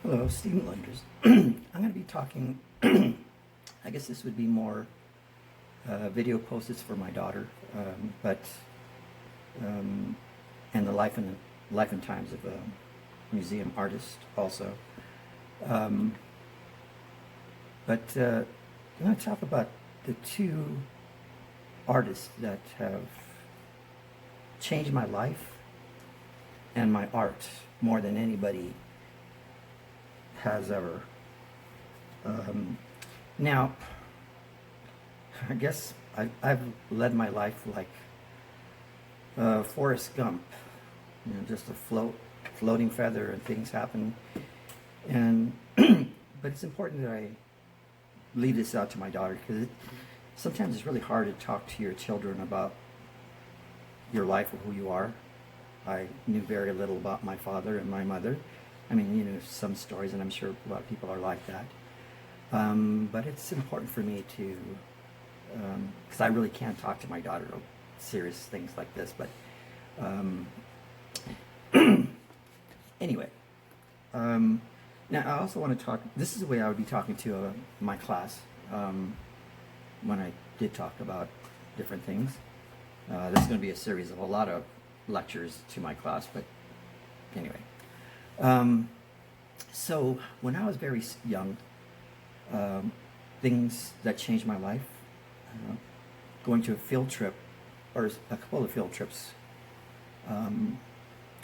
Hello, Steve Melendrez. I'm going to be talking, I guess this would be more video posts for my daughter, but and the life and times of a museum artist also. Um, but I'm going to talk about the two artists that have changed my life and my art more than anybody has ever. Now, I guess I've led my life like Forrest Gump, just a floating feather, and things happen. And but it's important that I leave this out to my daughter because sometimes it's really hard to talk to your children about your life or who you are. I knew very little about my father and my mother. I mean, some stories, and I'm sure a lot of people are like that. But it's important for me to, because I really can't talk to my daughter about serious things like this. But anyway, now I also want to talk. This is the way I would be talking to my class when I did talk about different things. This is going to be a series of a lot of lectures to my class, but anyway. So when I was very young, things that changed my life, going to a field trip, or a couple of field trips,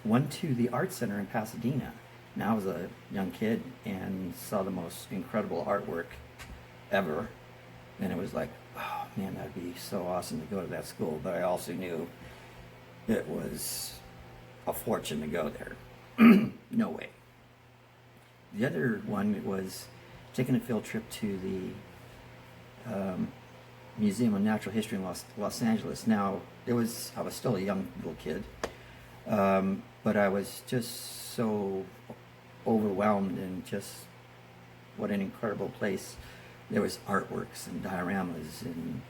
one to the art center in Pasadena. Now I was a young kid and saw the most incredible artwork ever, and it was like, oh man, that'd be so awesome to go to that school. But I also knew it was a fortune to go there. No way. The other one was taking a field trip to the Museum of Natural History in Los Angeles. Now, I was still a young little kid, but I was just so overwhelmed and just what an incredible place. There was artworks and dioramas and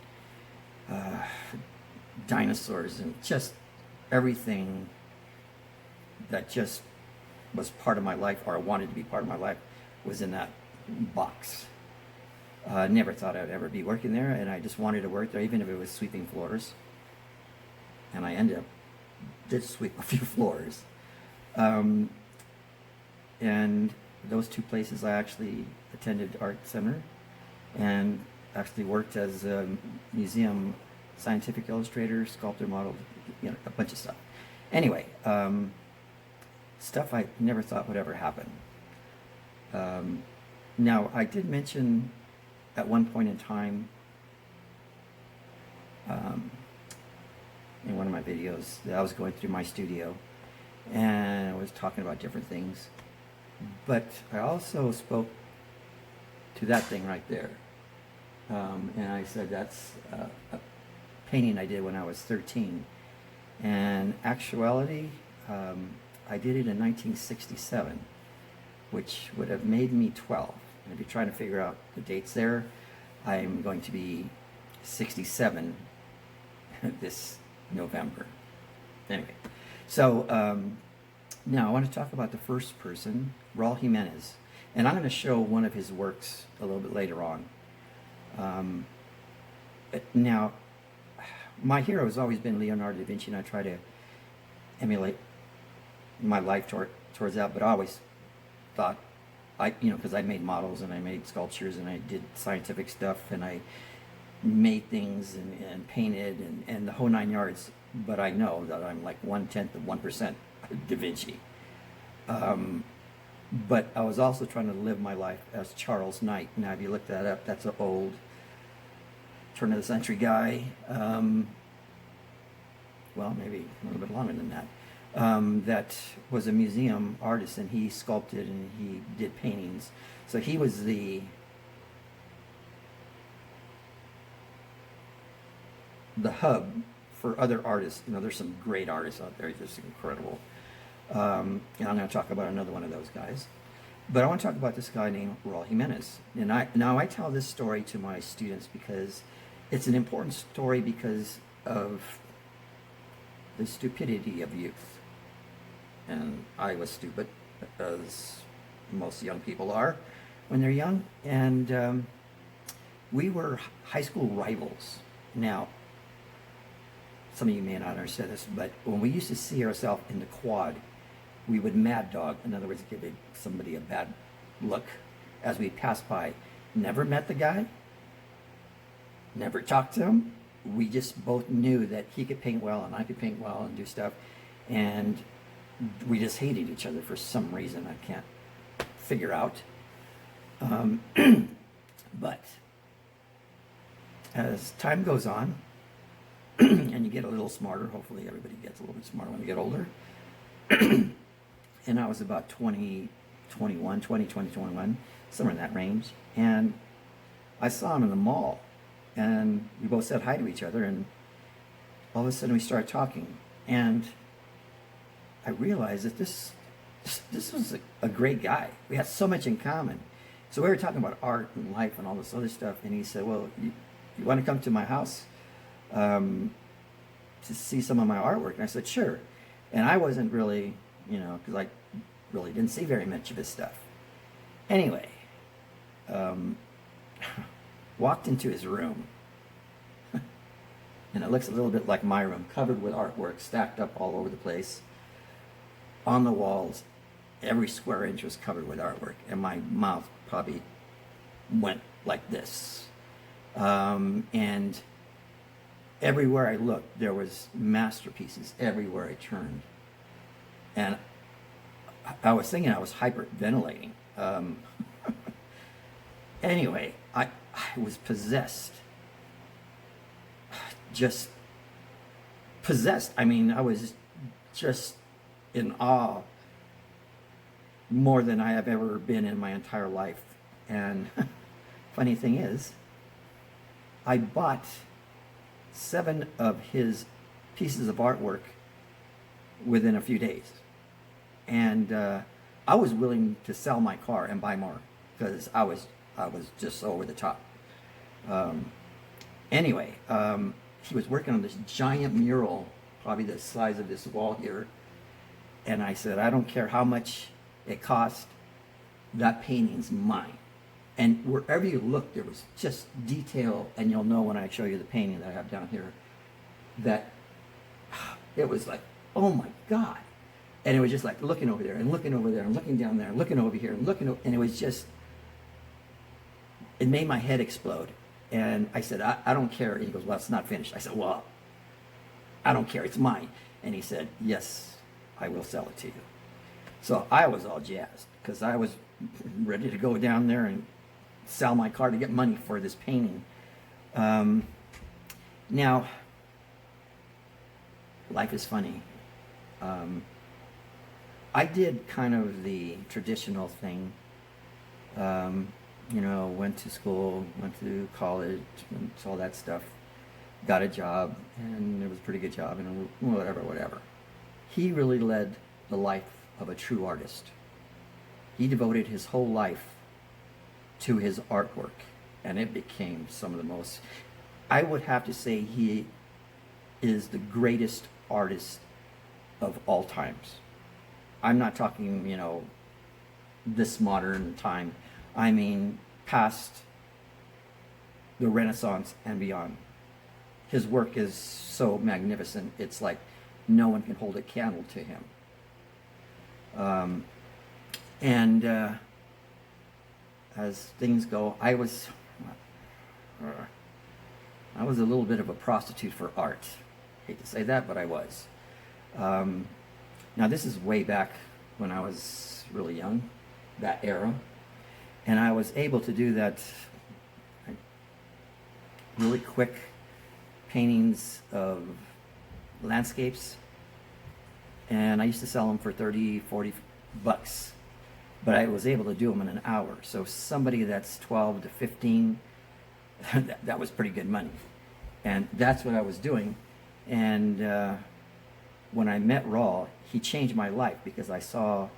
dinosaurs and just everything that just was part of my life, or I wanted to be part of my life, was in that box. Never thought I'd ever be working there, and I just wanted to work there, even if it was sweeping floors. And I did sweep a few floors. And those two places I actually attended art center and actually worked as a museum scientific illustrator, sculptor, model, a bunch of stuff. Anyway, stuff I never thought would ever happen. Now, I did mention at one point in time in one of my videos that I was going through my studio and I was talking about different things, but I also spoke to that thing right there, and I said that's a painting I did when I was 13, and actuality I did it in 1967, which would have made me 12. And if you're trying to figure out the dates there, I'm going to be 67 this November. Anyway, so now I want to talk about the first person, Raul Jimenez. And I'm going to show one of his works a little bit later on. Now, my hero has always been Leonardo Da Vinci, and I try to emulate my life towards that, but I always thought, because I made models and I made sculptures and I did scientific stuff and I made things and painted and the whole 9 yards, but I know that I'm like 1/10 of 1% Da Vinci. But I was also trying to live my life as Charles Knight. Now, if you look that up, that's an old turn of the century guy. Well, maybe a little bit longer than that. That was a museum artist, and he sculpted and he did paintings. So he was the hub for other artists. There's some great artists out there, just incredible. And I'm going to talk about another one of those guys. But I want to talk about this guy named Raul Jimenez. And I tell this story to my students because it's an important story because of the stupidity of youth. And I was stupid as most young people are when they're young. And we were high school rivals. Now, some of you may not understand this, but when we used to see ourselves in the quad, we would mad dog, in other words, give somebody a bad look as we passed by. Never met the guy, never talked to him. We just both knew that he could paint well and I could paint well and do stuff. And we just hated each other for some reason I can't figure out. But as time goes on, and you get a little smarter, hopefully everybody gets a little bit smarter when they get older. And I was about 20, 21, somewhere in that range. And I saw him in the mall, and we both said hi to each other, and all of a sudden we started talking. And I realized that this was a great guy. We had so much in common. So we were talking about art and life and all this other stuff, and he said, well, you want to come to my house to see some of my artwork? And I said, sure. And I wasn't really, because I really didn't see very much of his stuff. Anyway, walked into his room, and it looks a little bit like my room, covered with artwork, stacked up all over the place. On the walls, every square inch was covered with artwork, and my mouth probably went like this. And everywhere I looked, there was masterpieces everywhere I turned. And I was thinking I was hyperventilating. Anyway, I was possessed. Just possessed. I mean, I was just in awe more than I have ever been in my entire life. And funny thing is, I bought 7 of his pieces of artwork within a few days. And I was willing to sell my car and buy more because I was just over the top. Anyway, he was working on this giant mural, probably the size of this wall here. And I said, I don't care how much it cost, that painting's mine. And wherever you look, there was just detail, and you'll know when I show you the painting that I have down here, that it was like, oh my God. And it was just like looking over there and looking over there and looking down there and looking over here and looking over, and it was just, it made my head explode. And I said, I don't care. And he goes, well, it's not finished. I said, well, I don't care. It's mine. And he said, yes, I will sell it to you. So I was all jazzed because I was ready to go down there and sell my car to get money for this painting. Now, life is funny. I did kind of the traditional thing. Went to school, went to college, and all that stuff. Got a job, and it was a pretty good job, and whatever. He really led the life of a true artist. He devoted his whole life to his artwork, and it became some of the most, I would have to say he is the greatest artist of all times. I'm not talking, this modern time. I mean, past the Renaissance and beyond. His work is so magnificent, it's like no one can hold a candle to him. As things go, I was a little bit of a prostitute for art. Hate to say that, but I was. Now this is way back when I was really young, that era. And I was able to do that really quick paintings of landscapes. And I used to sell them for 30, 40 bucks. But I was able to do them in an hour. So somebody that's 12 to 15, that was pretty good money. And that's what I was doing. And when I met Raul, he changed my life because I saw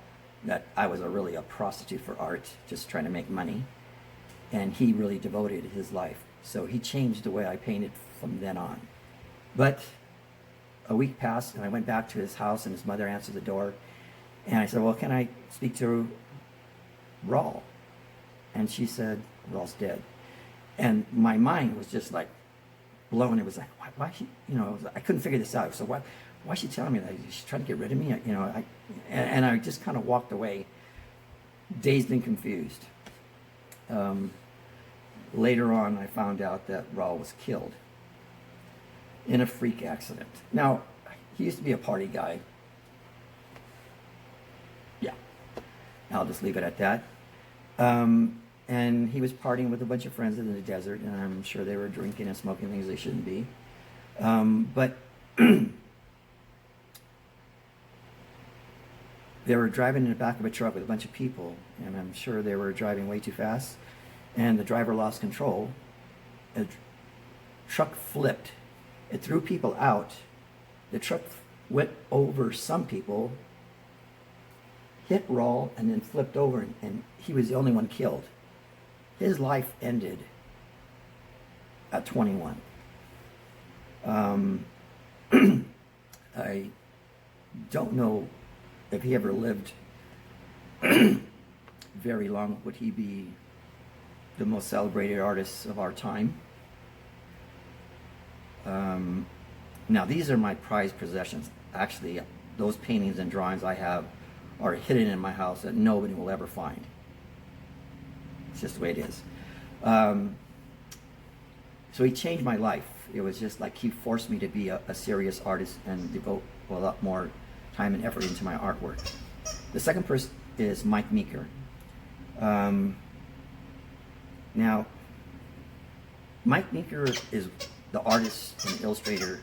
that I was really a prostitute for art, just trying to make money. And he really devoted his life. So he changed the way I painted from then on. But a week passed, and I went back to his house, and his mother answered the door. And I said, well, can I speak to Rawl. And she said, Rawl's dead. And my mind was just like blown. It was like, why she, you know, I couldn't figure this out. So why is she telling me that? She's trying to get rid of me? You know, and I just kind of walked away, dazed and confused. Later on, I found out that Rawl was killed in a freak accident. Now, he used to be a party guy. Yeah, I'll just leave it at that. And he was partying with a bunch of friends in the desert, and I'm sure they were drinking and smoking things they shouldn't be. But they were driving in the back of a truck with a bunch of people, and I'm sure they were driving way too fast, and the driver lost control. The truck flipped. It threw people out. The truck went over some people, hit Rawl, and then flipped over, and he was the only one killed. His life ended at 21. I don't know if he ever lived very long. Would he be the most celebrated artist of our time? Now, these are my prized possessions. Actually, those paintings and drawings I have are hidden in my house that nobody will ever find. It's just the way it is. So he changed my life. It was just like he forced me to be a serious artist and devote a lot more time and effort into my artwork. The second person is Meeker. Now, Meeker is the artist and illustrator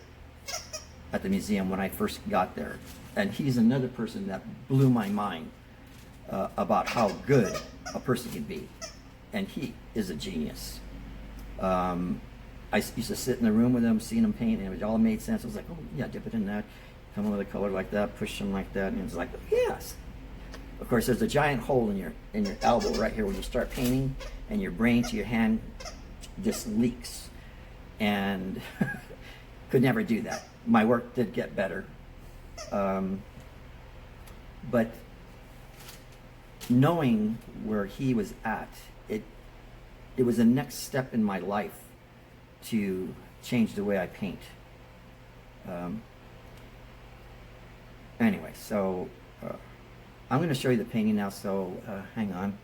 at the museum when I first got there. And he's another person that blew my mind about how good a person can be. And he is a genius. I used to sit in the room with him, seeing him paint, and it all made sense. I was like, oh yeah, dip it in that, come with a color like that, push them like that, and it's like, yes. Of course, there's a giant hole in your elbow right here when you start painting, and your brain to your hand just leaks. And could never do that. My work did get better. But knowing where he was at, it was the next step in my life to change the way I paint. Anyway, so I'm going to show you the painting now, so hang on.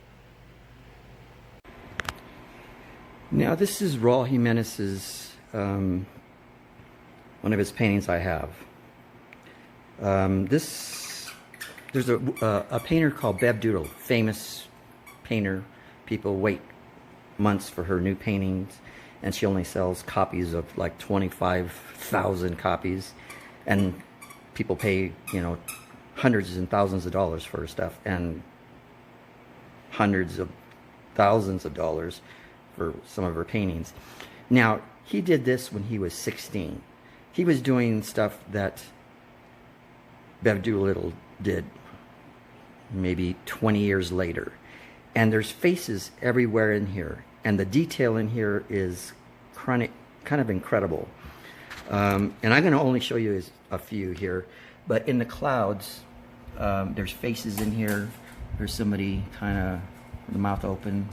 Now this is Raul Jimenez's, one of his paintings I have. There's a painter called Bev Doodle, famous painter. People wait months for her new paintings, and she only sells copies of like 25,000 copies, and people pay, you know, hundreds and thousands of dollars for her stuff, and hundreds of thousands of dollars for some of her paintings. Now, he did this when he was 16. He was doing stuff that Bev Doolittle did maybe 20 years later. And there's faces everywhere in here. And the detail in here is kind of incredible. And I'm going to only show you a few here. But in the clouds, there's faces in here. There's somebody kind of with the mouth open.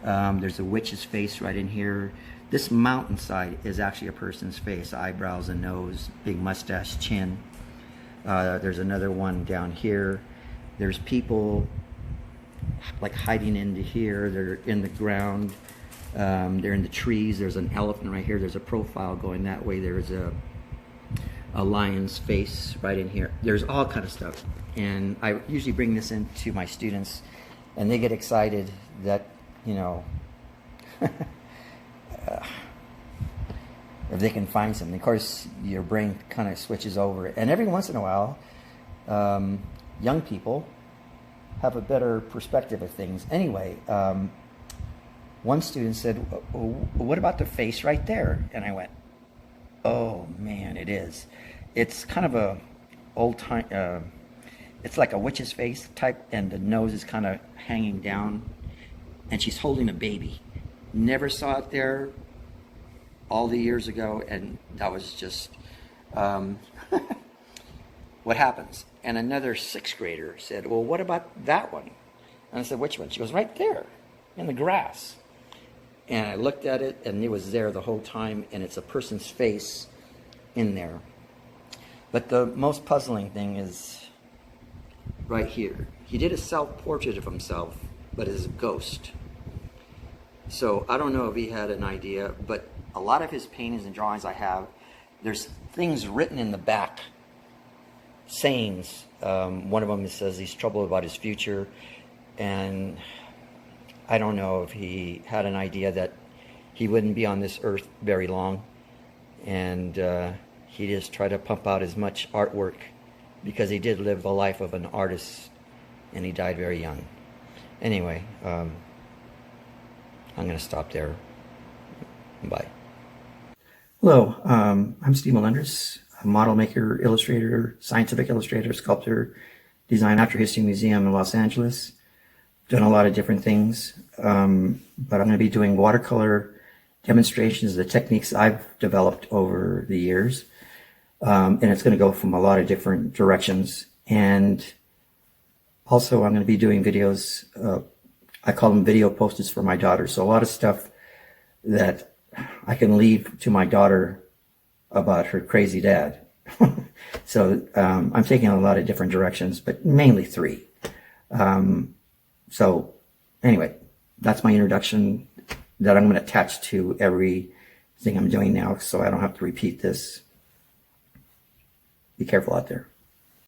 There's a witch's face right in here. This mountainside is actually a person's face. Eyebrows and nose, big mustache, chin. There's another one down here. There's people like hiding into here. They're in the ground. They're in the trees. There's an elephant right here. There's a profile going that way. There's a lion's face right in here. There's all kind of stuff. And I usually bring this in to my students, and they get excited that, you know, if they can find something. Of course, your brain kind of switches over. And every once in a while, young people have a better perspective of things. Anyway, one student said, what about the face right there? And I went, oh man, it is. It's kind of a old time, it's like a witch's face type, and the nose is kind of hanging down, and she's holding a baby. Never saw it there all the years ago, and that was just what happens. And another sixth grader said, well, what about that one? And I said, which one? She goes, right there, in the grass. And I looked at it, and it was there the whole time, and it's a person's face in there. But the most puzzling thing is right here. He did a self-portrait of himself, but as a ghost. So I don't know if he had an idea, but a lot of his paintings and drawings I have, there's things written in the back, sayings. One of them says he's troubled about his future, and I don't know if he had an idea that he wouldn't be on this earth very long, and he just tried to pump out as much artwork because he did live the life of an artist, and he died very young. Anyway, I'm going to stop there. Bye. Hello, I'm Steve Melendrez, a model maker, illustrator, scientific illustrator, sculptor, design natural history museum in Los Angeles. Done a lot of different things, but I'm going to be doing watercolor demonstrations of the techniques I've developed over the years, and it's going to go from a lot of different directions. And also I'm going to be doing videos, I call them video posters for my daughter, so a lot of stuff that I can leave to my daughter about her crazy dad. So I'm taking a lot of different directions, but mainly three. So anyway, that's my introduction that I'm going to attach to everything I'm doing now, so I don't have to repeat this. Be careful out there.